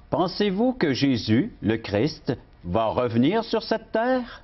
Pensez-vous que Jésus, le Christ, va revenir sur cette terre?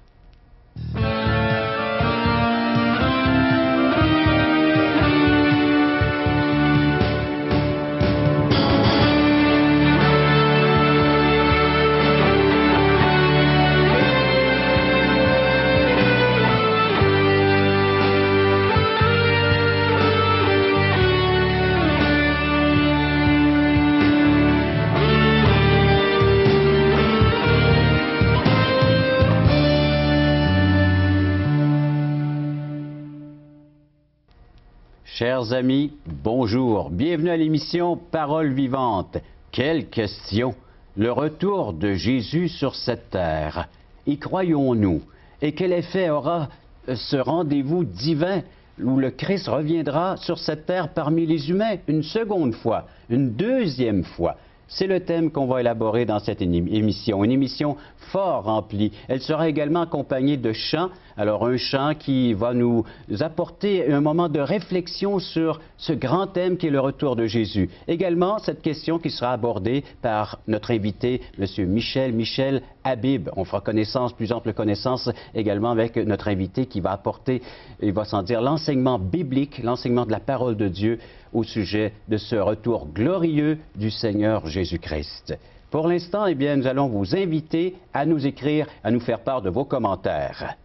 Chers amis, bonjour. Bienvenue à l'émission Parole vivante. Quelle question! Le retour de Jésus sur cette terre. Y croyons-nous? Et quel effet aura ce rendez-vous divin où le Christ reviendra sur cette terre parmi les humains une seconde fois, une deuxième fois? C'est le thème qu'on va élaborer dans cette émission, une émission fort remplie. Elle sera également accompagnée de chants. Alors, un chant qui va nous apporter un moment de réflexion sur ce grand thème qui est le retour de Jésus. Également, cette question qui sera abordée par notre invité, M. Michel Habib. On fera plus ample connaissance également avec notre invité qui va apporter, il va sans dire, l'enseignement biblique, l'enseignement de la parole de Dieu au sujet de ce retour glorieux du Seigneur Jésus-Christ. Pour l'instant, eh bien, nous allons vous inviter à nous écrire, à nous faire part de vos commentaires.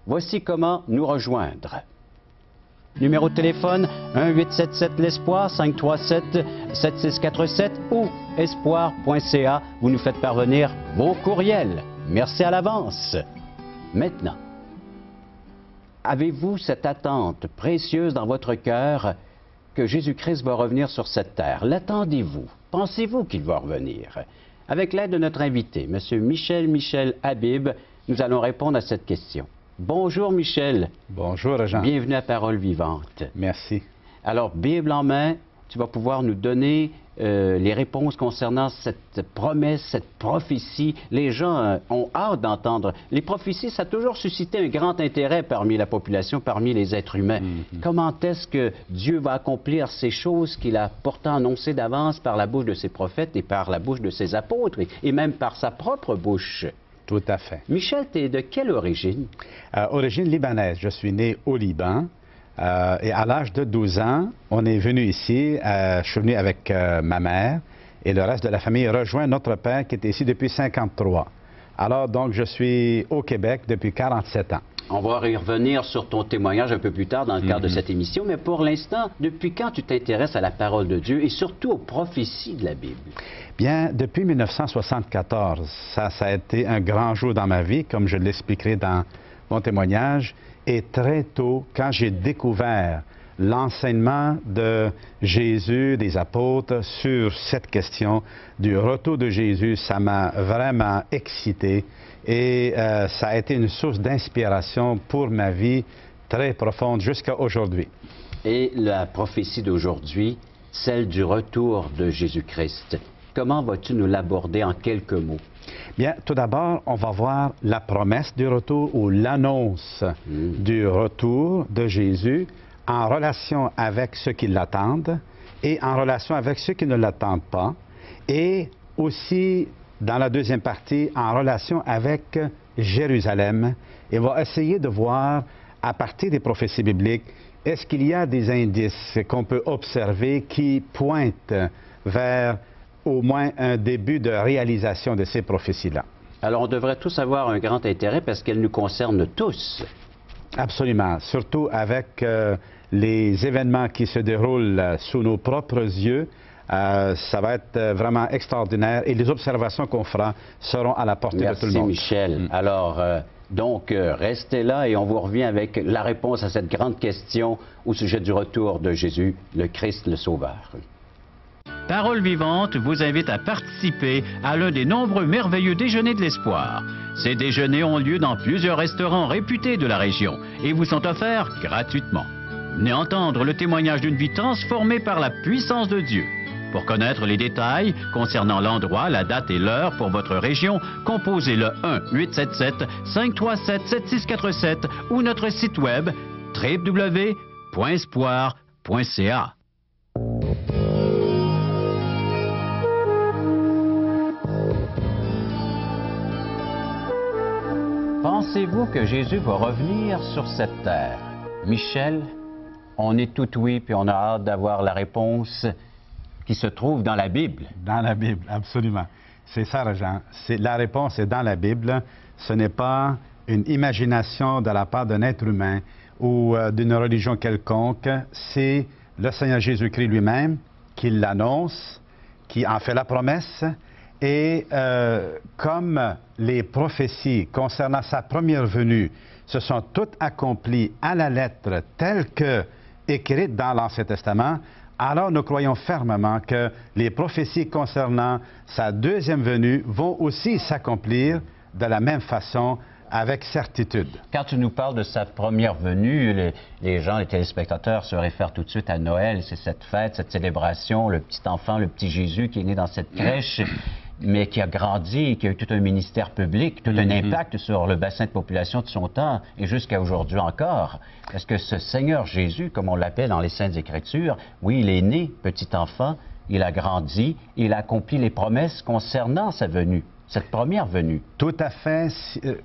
Voici comment nous rejoindre. Numéro de téléphone 1-877-LESPOIR 537-7647 ou espoir.ca. Vous nous faites parvenir vos courriels. Merci à l'avance. Maintenant, avez-vous cette attente précieuse dans votre cœur que Jésus-Christ va revenir sur cette terre? L'attendez-vous? Pensez-vous qu'il va revenir? Avec l'aide de notre invité, M. Michel Habib, nous allons répondre à cette question. Bonjour Michel. Bonjour Jean. Bienvenue à Parole vivante. Merci. Alors, Bible en main, tu vas pouvoir nous donner les réponses concernant cette promesse, cette prophétie. Les gens ont hâte d'entendre. Les prophéties, ça a toujours suscité un grand intérêt parmi la population, parmi les êtres humains. Comment est-ce que Dieu va accomplir ces choses qu'il a pourtant annoncées d'avance par la bouche de ses prophètes et par la bouche de ses apôtres et même par sa propre bouche? Tout à fait. Michel, tu es de quelle origine? Origine libanaise. Je suis né au Liban. Et à l'âge de 12 ans, on est venu ici. Je suis venu avec ma mère et le reste de la famille rejoint notre père qui était ici depuis 1953. Alors, donc, je suis au Québec depuis 47 ans. On va y revenir sur ton témoignage un peu plus tard dans le cadre de cette émission, mais pour l'instant, depuis quand tu t'intéresses à la parole de Dieu et surtout aux prophéties de la Bible? Bien, depuis 1974, ça a été un grand jour dans ma vie, comme je l'expliquerai dans mon témoignage. Et très tôt, quand j'ai découvert l'enseignement de Jésus, des apôtres, sur cette question du retour de Jésus, ça m'a vraiment excité et ça a été une source d'inspiration pour ma vie très profonde jusqu'à aujourd'hui. Et la prophétie d'aujourd'hui, celle du retour de Jésus-Christ, comment vas-tu nous l'aborder en quelques mots? Bien, tout d'abord, on va voir la promesse du retour ou l'annonce du retour de Jésus en relation avec ceux qui l'attendent et en relation avec ceux qui ne l'attendent pas. Et aussi, dans la deuxième partie, en relation avec Jérusalem. Et on va essayer de voir, à partir des prophéties bibliques, est-ce qu'il y a des indices qu'on peut observer qui pointent vers au moins un début de réalisation de ces prophéties-là. Alors, on devrait tous avoir un grand intérêt parce qu'elles nous concernent tous. Absolument, surtout avec les événements qui se déroulent sous nos propres yeux. Ça va être vraiment extraordinaire et les observations qu'on fera seront à la portée de tout le monde. Merci Michel. Alors, donc, restez là et on vous revient avec la réponse à cette grande question au sujet du retour de Jésus, le Christ, le Sauveur. Parole vivante vous invite à participer à l'un des nombreux merveilleux déjeuners de l'espoir. Ces déjeuners ont lieu dans plusieurs restaurants réputés de la région et vous sont offerts gratuitement. Venez entendre le témoignage d'une vie transformée par la puissance de Dieu. Pour connaître les détails concernant l'endroit, la date et l'heure pour votre région, composez le 1-877-537-7647 ou notre site web www.espoir.ca. pensez-vous que Jésus va revenir sur cette terre? Michel, on est tout oui, puis on a hâte d'avoir la réponse qui se trouve dans la Bible. Dans la Bible, absolument. C'est ça, Jean. La réponse est dans la Bible. Ce n'est pas une imagination de la part d'un être humain ou d'une religion quelconque. C'est le Seigneur Jésus-Christ lui-même qui l'annonce, qui en fait la promesse. Et comme les prophéties concernant sa première venue se sont toutes accomplies à la lettre telles que écrites dans l'Ancien Testament, alors nous croyons fermement que les prophéties concernant sa deuxième venue vont aussi s'accomplir de la même façon, avec certitude. Quand tu nous parles de sa première venue, les gens, les téléspectateurs se réfèrent tout de suite à Noël. C'est cette fête, cette célébration, le petit enfant, le petit Jésus qui est né dans cette crèche, mais qui a grandi, qui a eu tout un ministère public, tout un impact sur le bassin de population de son temps et jusqu'à aujourd'hui encore. Est-ce que ce Seigneur Jésus, comme on l'appelle dans les Saintes Écritures, oui, il est né petit enfant, il a grandi, il a accompli les promesses concernant sa venue, cette première venue? Tout à fait.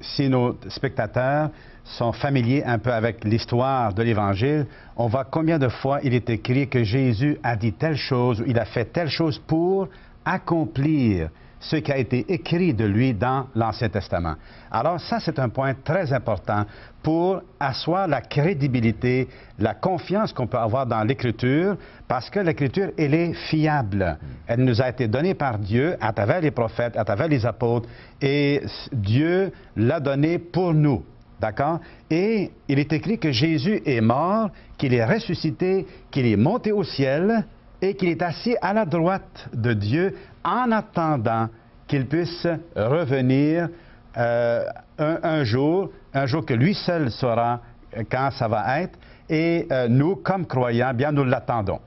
Si nos spectateurs sont familiers un peu avec l'histoire de l'Évangile, on voit combien de fois il est écrit que Jésus a dit telle chose, ou il a fait telle chose pour accomplir ce qui a été écrit de lui dans l'Ancien Testament. Alors ça, c'est un point très important pour asseoir la crédibilité, la confiance qu'on peut avoir dans l'Écriture, parce que l'Écriture, elle est fiable. Elle nous a été donnée par Dieu à travers les prophètes, à travers les apôtres, et Dieu l'a donnée pour nous. D'accord? Et il est écrit que Jésus est mort, qu'il est ressuscité, qu'il est monté au ciel, et qu'il est assis à la droite de Dieu en attendant qu'il puisse revenir un jour que lui seul saura quand ça va être. Et nous, comme croyants, bien, nous l'attendons.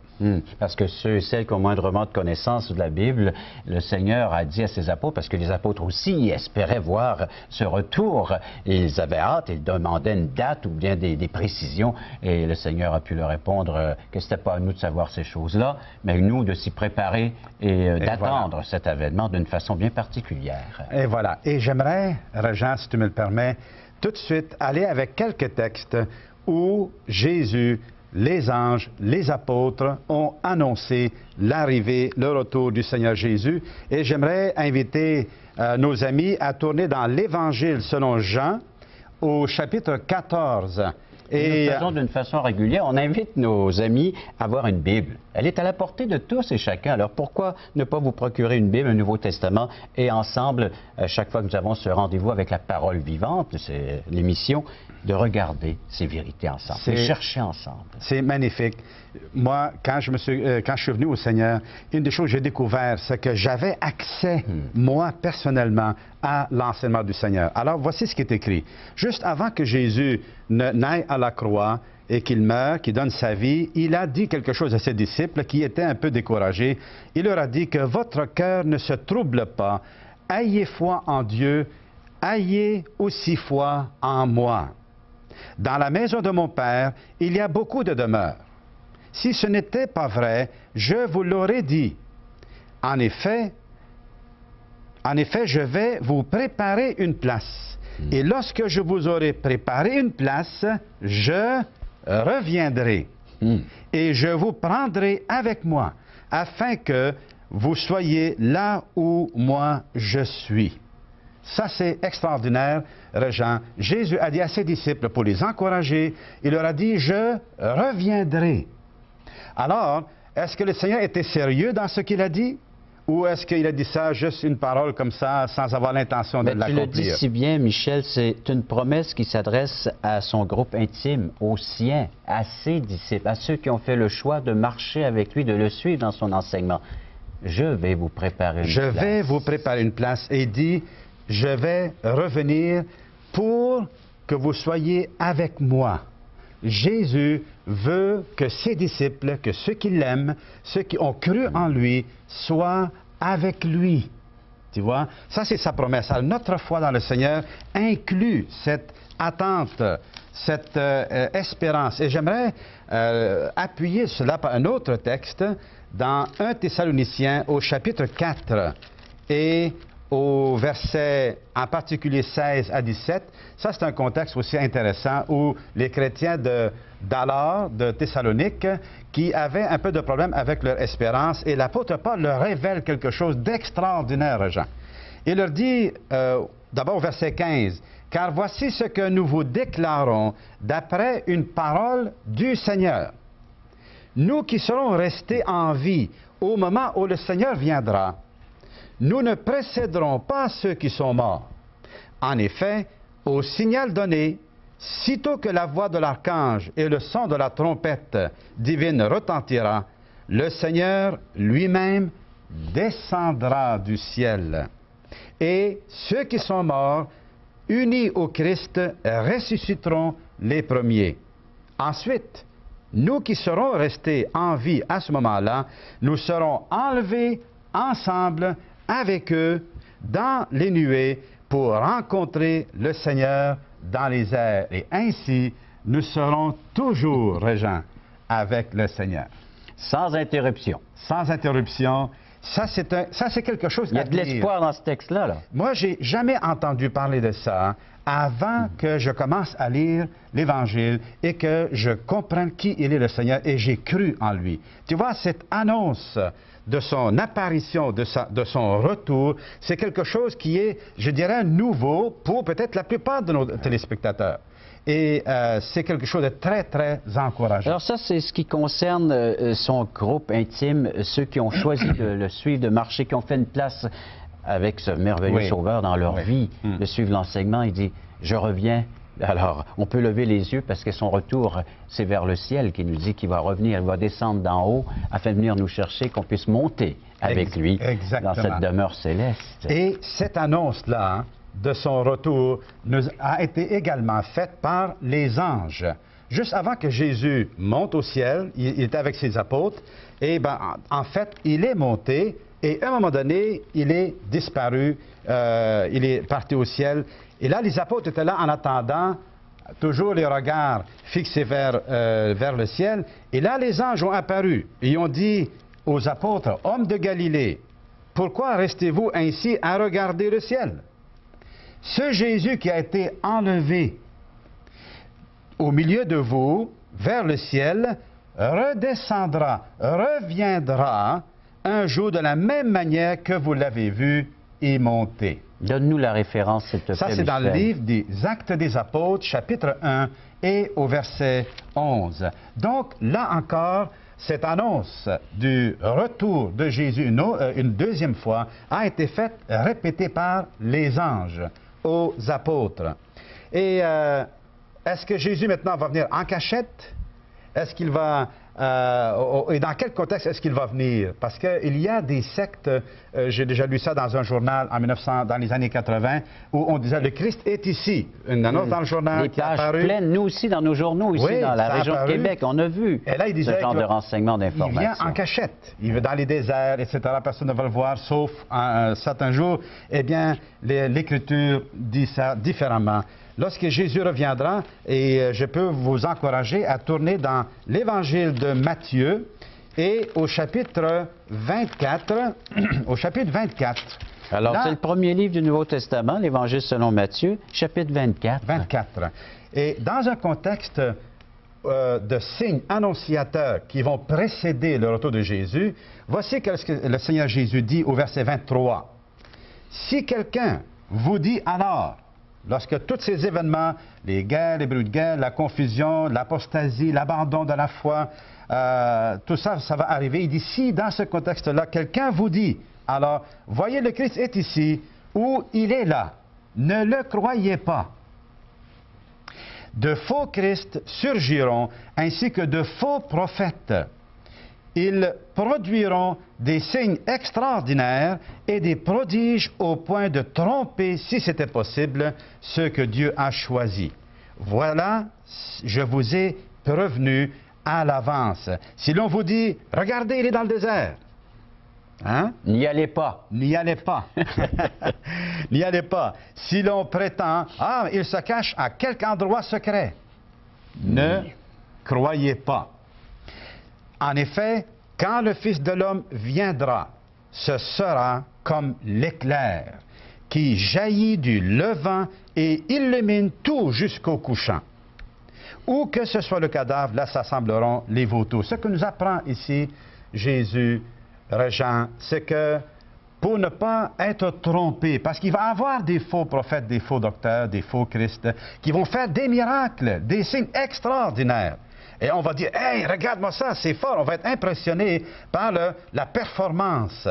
Parce que ceux et celles qui ont moindrement de connaissance de la Bible, le Seigneur a dit à ses apôtres, parce que les apôtres aussi espéraient voir ce retour, ils avaient hâte, ils demandaient une date ou bien des précisions, et le Seigneur a pu leur répondre que ce n'était pas à nous de savoir ces choses-là, mais nous de s'y préparer et d'attendre voilà cet événement d'une façon bien particulière. Et voilà. Et j'aimerais, Régent, si tu me le permets, tout de suite aller avec quelques textes où Jésus, les anges, les apôtres ont annoncé l'arrivée, le retour du Seigneur Jésus. Et j'aimerais inviter nos amis à tourner dans l'Évangile selon Jean, au chapitre 14. Et nous le faisons d'une façon régulière. On invite nos amis à avoir une Bible. Elle est à la portée de tous et chacun. Alors pourquoi ne pas vous procurer une Bible, un Nouveau Testament, et ensemble, chaque fois que nous avons ce rendez-vous avec la parole vivante, c'est l'émission, de regarder ces vérités ensemble, de chercher ensemble. C'est magnifique. Moi, quand je suis venu au Seigneur, une des choses que j'ai découvert, c'est que j'avais accès, moi, personnellement, à l'enseignement du Seigneur. Alors, voici ce qui est écrit. Juste avant que Jésus n'aille à la croix et qu'il meure, qu'il donne sa vie, il a dit quelque chose à ses disciples qui étaient un peu découragés. Il leur a dit que votre cœur ne se trouble pas. Ayez foi en Dieu, ayez aussi foi en moi. Dans la maison de mon Père, il y a beaucoup de demeures. Si ce n'était pas vrai, je vous l'aurais dit. En effet, je vais vous préparer une place. Et lorsque je vous aurai préparé une place, je reviendrai. Et je vous prendrai avec moi, afin que vous soyez là où moi je suis. Ça, c'est extraordinaire, Régent. Jésus a dit à ses disciples, pour les encourager, il leur a dit, je reviendrai. Alors, est-ce que le Seigneur était sérieux dans ce qu'il a dit? Ou est-ce qu'il a dit ça, juste une parole comme ça, sans avoir l'intention de l'accomplir? Tu le dis si bien, Michel, c'est une promesse qui s'adresse à son groupe intime, aux siens, à ses disciples, à ceux qui ont fait le choix de marcher avec lui, de le suivre dans son enseignement. Je vais vous préparer une place. Je vais vous préparer une place. Et il dit, je vais revenir pour que vous soyez avec moi. Jésus veut que ses disciples, que ceux qui l'aiment, ceux qui ont cru en lui, soient avec lui. Tu vois? Ça, c'est sa promesse. Alors, notre foi dans le Seigneur inclut cette attente, cette espérance. Et j'aimerais appuyer cela par un autre texte dans 1 Thessaloniciens au chapitre 4. Et au verset en particulier 16 à 17, ça c'est un contexte aussi intéressant où les chrétiens d'alors, de Thessalonique, qui avaient un peu de problème avec leur espérance, et l'apôtre Paul leur révèle quelque chose d'extraordinaire, Jean. Il leur dit, d'abord au verset 15, « Car voici ce que nous vous déclarons d'après une parole du Seigneur. Nous qui serons restés en vie au moment où le Seigneur viendra, nous ne précéderons pas ceux qui sont morts. En effet, au signal donné, sitôt que la voix de l'archange et le son de la trompette divine retentira, le Seigneur lui-même descendra du ciel. Et ceux qui sont morts, unis au Christ, ressusciteront les premiers. Ensuite, nous qui serons restés en vie à ce moment-là, nous serons enlevés ensemble avec eux dans les nuées pour rencontrer le Seigneur dans les airs. Et ainsi, nous serons toujours, Régent, avec le Seigneur. Sans interruption. Sans interruption. Ça, c'est quelque chose. Il y a de l'espoir dans ce texte-là. Là. Moi, j'ai jamais entendu parler de ça avant que je commence à lire l'Évangile et que je comprenne qui il est le Seigneur, et j'ai cru en lui. Tu vois, cette annonce de son apparition, de son retour, c'est quelque chose qui est, je dirais, nouveau pour peut-être la plupart de nos téléspectateurs. Et c'est quelque chose de très, très encourageant. Alors ça, c'est ce qui concerne son groupe intime, ceux qui ont choisi de le suivre, de marcher, qui ont fait une place avec ce merveilleux sauveur dans leur vie, de suivre l'enseignement. Il dit, je reviens. Alors, on peut lever les yeux parce que son retour, c'est vers le ciel qui nous dit qu'il va revenir, il va descendre d'en haut afin de venir nous chercher, qu'on puisse monter avec lui dans cette demeure céleste. Et cette annonce-là, de son retour, a été également faite par les anges. Juste avant que Jésus monte au ciel, il était avec ses apôtres, et en fait, il est monté, et à un moment donné, il est disparu, il est parti au ciel. Et là, les apôtres étaient là en attendant, toujours les regards fixés vers le ciel. Et là, les anges ont apparu et ont dit aux apôtres, « Hommes de Galilée, pourquoi restez-vous ainsi à regarder le ciel? Ce Jésus qui a été enlevé au milieu de vous, vers le ciel, redescendra, reviendra un jour de la même manière que vous l'avez vu y monter. » Donne-nous la référence, s'il te plaît. Ça, c'est dans le livre des Actes des Apôtres, chapitre 1, et au verset 11. Donc, là encore, cette annonce du retour de Jésus une deuxième fois a été faite, répétée par les anges aux apôtres. Et est-ce que Jésus maintenant va venir en cachette? Est-ce qu'il va... et dans quel contexte est-ce qu'il va venir? Parce qu'il y a des sectes, j'ai déjà lu ça dans un journal dans les années 80, où on disait « Le Christ est ici ». Une annonce dans le journal les qui est pages apparue. pleines, nous aussi, dans nos journaux, ici, dans la région de Québec, on a vu et là, il disait ce genre de renseignements, d'informations. Il vient en cachette, il va dans les déserts, etc. Personne ne va le voir, sauf un certain jour. Eh bien, l'Écriture dit ça différemment. Lorsque Jésus reviendra, et je peux vous encourager à tourner dans l'Évangile de Matthieu et au chapitre 24, au chapitre 24. Alors, c'est le premier livre du Nouveau Testament, l'Évangile selon Matthieu, chapitre 24. 24. Et dans un contexte de signes annonciateurs qui vont précéder le retour de Jésus, voici ce que le Seigneur Jésus dit au verset 23. « Si quelqu'un vous dit alors, lorsque tous ces événements, les guerres, les bruits de guerre, la confusion, l'apostasie, l'abandon de la foi, tout ça, ça va arriver. » Il dit, si dans ce contexte-là, quelqu'un vous dit, alors, voyez, le Christ est ici, ou il est là, ne le croyez pas. De faux Christ surgiront, ainsi que de faux prophètes. Ils produiront des signes extraordinaires et des prodiges au point de tromper, si c'était possible, ceux que Dieu a choisis. Voilà, je vous ai prévenu à l'avance. Si l'on vous dit, regardez, il est dans le désert. Hein? N'y allez pas. N'y allez pas. N'y allez pas. Si l'on prétend, il se cache à quelque endroit secret. Ne croyez pas. En effet, quand le Fils de l'homme viendra, ce sera comme l'éclair. qui jaillit du levant et illumine tout jusqu'au couchant. Où que ce soit le cadavre, là s'assembleront les vautours. Ce que nous apprend ici Jésus, Régent, c'est que pour ne pas être trompé, parce qu'il va y avoir des faux prophètes, des faux docteurs, des faux Christ, qui vont faire des miracles, des signes extraordinaires. Et on va dire, « Hey, regarde-moi ça, c'est fort! » On va être impressionné par la performance.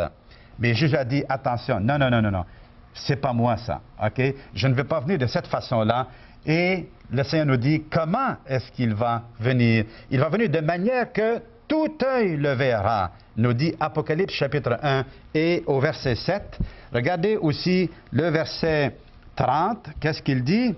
Mais Jésus a dit, attention, non, non, non, non, non, c'est pas moi ça, OK? Je ne vais pas venir de cette façon-là. Et le Seigneur nous dit, comment est-ce qu'il va venir? Il va venir de manière que tout œil le verra, nous dit Apocalypse chapitre 1 et au verset 7. Regardez aussi le verset 30, qu'est-ce qu'il dit?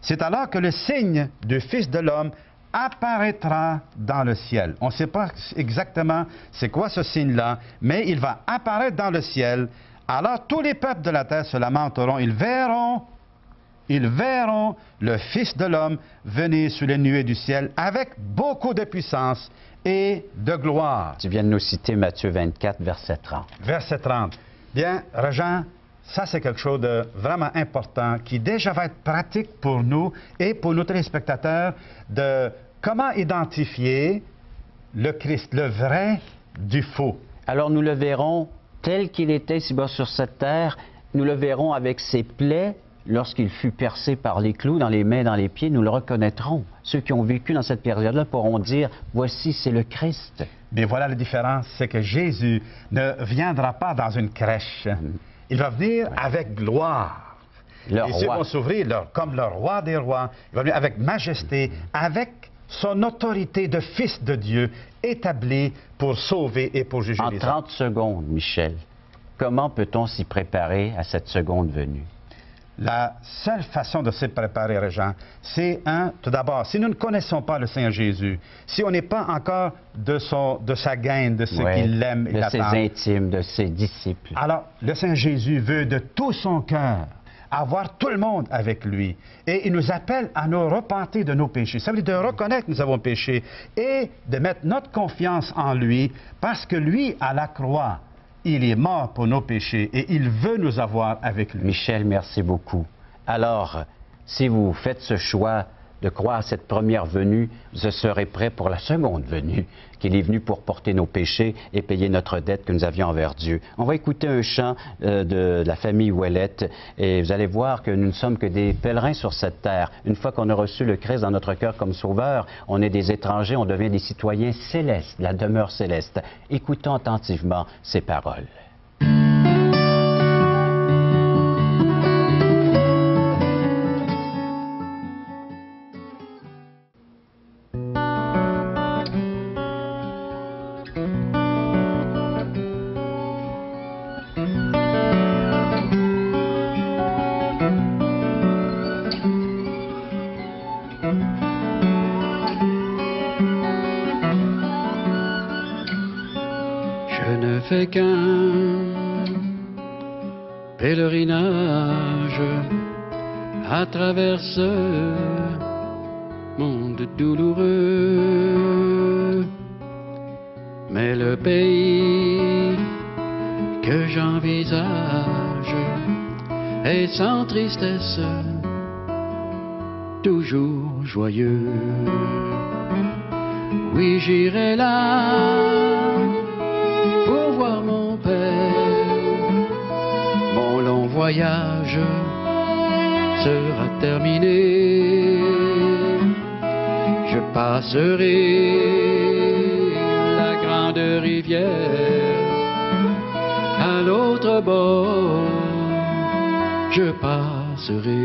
C'est alors que le signe du Fils de l'homme apparaîtra dans le ciel. On ne sait pas exactement c'est quoi ce signe-là, mais il va apparaître dans le ciel. Alors tous les peuples de la terre se lamenteront, ils verront le Fils de l'homme venir sur les nuées du ciel avec beaucoup de puissance et de gloire. Tu viens de nous citer Matthieu 24, verset 30. Verset 30. Bien, Régent, ça c'est quelque chose de vraiment important qui déjà va être pratique pour nous et pour nos téléspectateurs de comment identifier le Christ, le vrai du faux. Alors nous le verrons tel qu'il était ici-bas sur cette terre. Nous le verrons avec ses plaies. Lorsqu'il fut percé par les clous dans les mains, dans les pieds, nous le reconnaîtrons. Ceux qui ont vécu dans cette période-là pourront dire, voici, c'est le Christ. Mais voilà la différence, c'est que Jésus ne viendra pas dans une crèche. Il va venir avec gloire. Le Les yeux roi. vont s'ouvrir comme le roi des rois. Il va venir avec majesté, avec son autorité de fils de Dieu établie pour sauver et pour juger En les hommes. 30 secondes, Michel, comment peut-on s'y préparer à cette seconde venue? La seule façon de se préparer, Régent, c'est, tout d'abord, si nous ne connaissons pas le Seigneur Jésus, si on n'est pas encore de sa gaine, de ceux qui l'aiment et de ses l'attendent, intimes, de ses disciples. alors le Seigneur Jésus veut de tout son cœur avoir tout le monde avec lui. Et il nous appelle à nous repentir de nos péchés. Ça veut dire de reconnaître que nous avons péché et de mettre notre confiance en lui parce que lui, à la croix, il est mort pour nos péchés et il veut nous avoir avec lui. Michel, merci beaucoup. Alors, si vous faites ce choix de croire à cette première venue, vous serez prêt pour la seconde venue, qu'il est venu pour porter nos péchés et payer notre dette que nous avions envers Dieu. On va écouter un chant de la famille Ouellette et vous allez voir que nous ne sommes que des pèlerins sur cette terre. Une fois qu'on a reçu le Christ dans notre cœur comme sauveur, on est des étrangers, on devient des citoyens célestes, la demeure céleste. Écoutons attentivement ces paroles. Je ne fais qu'un pèlerinage à travers ce monde douloureux. Mais le pays que j'envisage est sans tristesse, toujours joyeux. Oui, j'irai là pour voir mon père. Mon long voyage sera terminé. Je passerai la grande rivière. À l'autre bord, je passerai.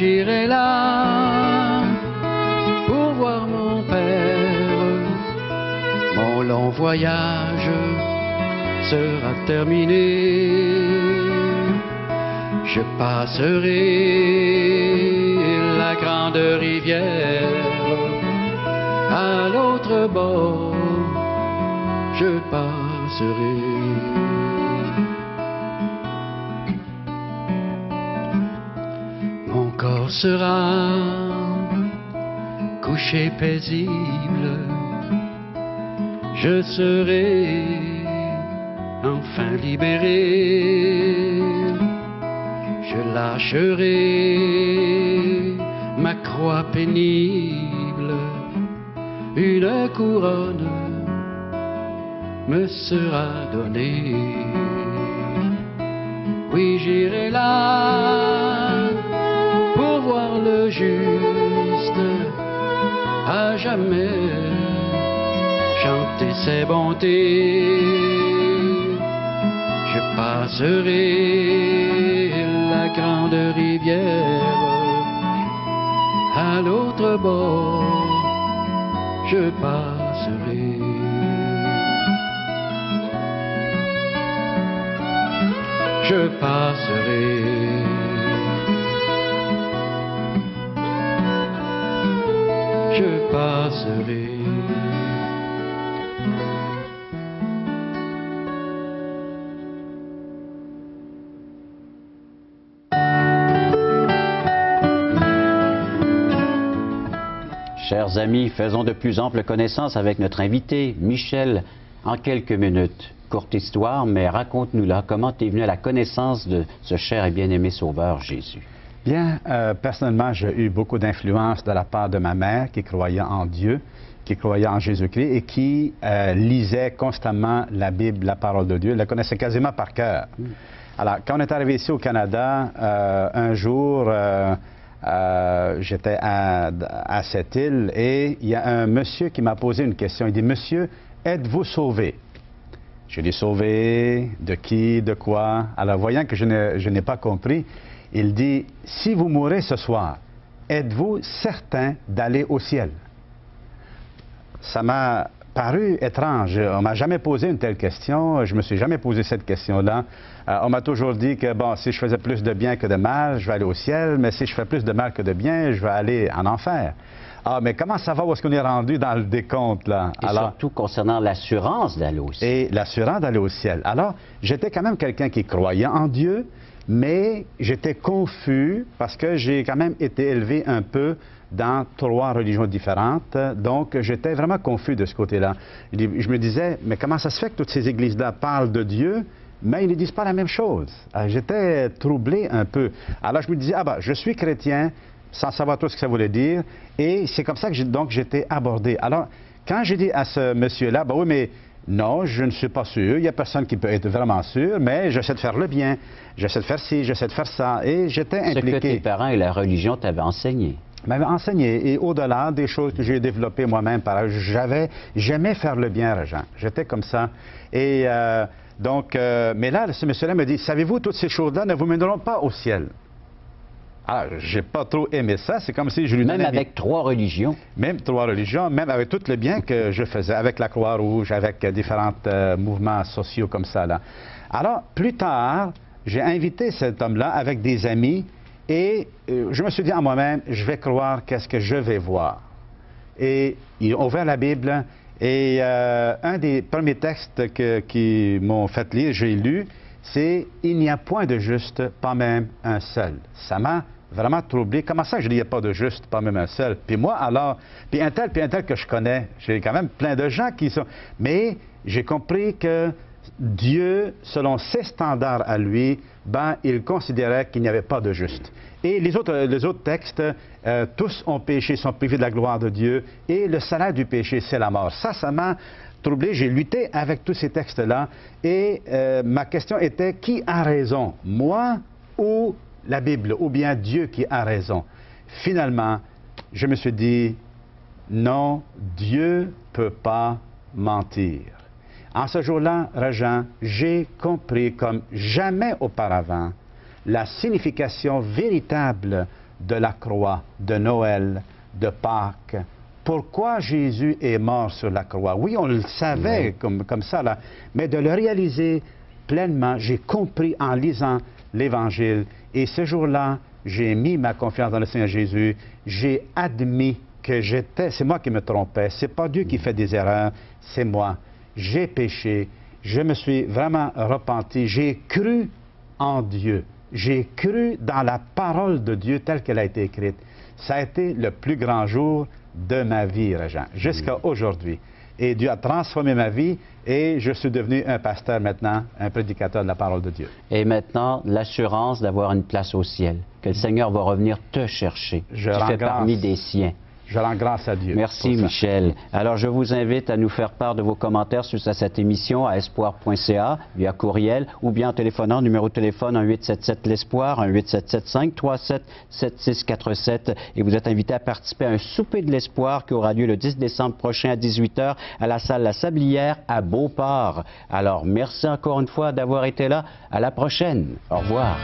j'irai là pour voir mon père. Mon long voyage sera terminé. Je passerai la grande rivière. À l'autre bord, je passerai. Mon corps sera couché paisible. Je serai enfin libéré. Je lâcherai ma croix pénible. Une couronne me sera donnée. Oui, j'irai là pour voir le juste à jamais chanter ses bontés. Je passerai la grande rivière. À l'autre bord, je passerai. Je passerai. Je passerai. Chers amis, faisons de plus ample connaissance avec notre invité, Michel, en quelques minutes. Courte histoire, mais raconte-nous-la. Comment tu es venu à la connaissance de ce cher et bien-aimé Sauveur Jésus? Bien, personnellement, j'ai eu beaucoup d'influence de la part de ma mère qui croyait en Dieu, qui croyait en Jésus-Christ et qui lisait constamment la Bible, la parole de Dieu. Elle la connaissait quasiment par cœur. Alors, quand on est arrivé ici au Canada, un jour, j'étais à cette île et il y a un monsieur qui m'a posé une question. Il dit, « Monsieur, êtes-vous sauvé? » Je lui ai dit, « Sauvé? De qui? De quoi? » Alors, voyant que je n'ai pas compris, il dit, « Si vous mourrez ce soir, êtes-vous certain d'aller au ciel? » Ça m'a paru étrange. On ne m'a jamais posé une telle question. Je ne me suis jamais posé cette question-là. On m'a toujours dit que, bon, si je faisais plus de bien que de mal, je vais aller au ciel, mais si je fais plus de mal que de bien, je vais aller en enfer. Ah, mais comment ça va? Où est-ce qu'on est rendu dans le décompte, là? Et alors, surtout concernant l'assurance d'aller au ciel. Et l'assurance d'aller au ciel. Alors, j'étais quand même quelqu'un qui croyait en Dieu, mais j'étais confus parce que j'ai quand même été élevé un peu dans 3 religions différentes. Donc, j'étais vraiment confus de ce côté-là. Je me disais, mais comment ça se fait que toutes ces églises-là parlent de Dieu, mais ils ne disent pas la même chose? J'étais troublé un peu. Alors, je me disais, ah ben, je suis chrétien, sans savoir tout ce que ça voulait dire, et c'est comme ça que j'étais abordé. Alors, quand j'ai dit à ce monsieur-là, ben oui, mais non, je ne suis pas sûr, il n'y a personne qui peut être vraiment sûr, mais j'essaie de faire le bien, j'essaie de faire ci, j'essaie de faire ça, et j'étais impliqué. Ce que tes parents et la religion t'avaient enseigné. M'avaient enseigné, et au-delà des choses que j'ai développées moi-même, j'aimais faire le bien aux gens, j'étais comme ça, et mais là, ce monsieur-là me dit, savez-vous, toutes ces choses-là ne vous mèneront pas au ciel. Alors, j'ai pas trop aimé ça. C'est comme si je lui donnais... Même avec 3 religions. Même 3 religions, même avec tout le bien que je faisais, avec la Croix-Rouge, avec différents mouvements sociaux comme ça, là. Alors, plus tard, j'ai invité cet homme-là avec des amis et je me suis dit à moi-même, je vais croire qu'est-ce que je vais voir. Et ils ont ouvert la Bible et un des premiers textes qui m'ont fait lire, j'ai lu, c'est « Il n'y a point de juste, pas même un seul ». Ça m'a vraiment troublé. Comment ça je dis « Il n'y a pas de juste, pas même un seul ». Puis moi, alors, puis un tel que je connais, j'ai quand même plein de gens qui sont... Mais j'ai compris que Dieu, selon ses standards à lui, ben, il considérait qu'il n'y avait pas de juste. Et les autres textes, tous ont péché, sont privés de la gloire de Dieu, et le salaire du péché, c'est la mort. Ça m'a troublé, j'ai lutté avec tous ces textes-là, et ma question était, qui a raison, moi ou la Bible, ou bien Dieu qui a raison? Finalement, je me suis dit, non, Dieu ne peut pas mentir. En ce jour-là, Régent, j'ai compris comme jamais auparavant la signification véritable de la croix, de Noël, de Pâques. Pourquoi Jésus est mort sur la croix? Oui, on le savait comme ça, là, mais de le réaliser pleinement, j'ai compris en lisant l'Évangile. Et ce jour-là, j'ai mis ma confiance dans le Seigneur Jésus. J'ai admis que c'est moi qui me trompais. C'est pas Dieu qui fait des erreurs, c'est moi. J'ai péché. Je me suis vraiment repenti. J'ai cru en Dieu. J'ai cru dans la parole de Dieu telle qu'elle a été écrite. Ça a été le plus grand jour de ma vie, Régent, jusqu'à aujourd'hui. Et Dieu a transformé ma vie et je suis devenu un pasteur maintenant, un prédicateur de la parole de Dieu. Et maintenant, l'assurance d'avoir une place au ciel, que le Seigneur va revenir te chercher. Tu fais parmi des siens. Je rends grâce à Dieu. Merci, Michel. Alors, je vous invite à nous faire part de vos commentaires sur cette émission à espoir.ca, via courriel, ou bien en téléphonant, numéro de téléphone en 877-l'Espoir, en 877-537-7647. Et vous êtes invité à participer à un souper de l'Espoir qui aura lieu le 10 décembre prochain à 18h à la salle La Sablière à Beauport. Alors, merci encore une fois d'avoir été là. À la prochaine. Au revoir.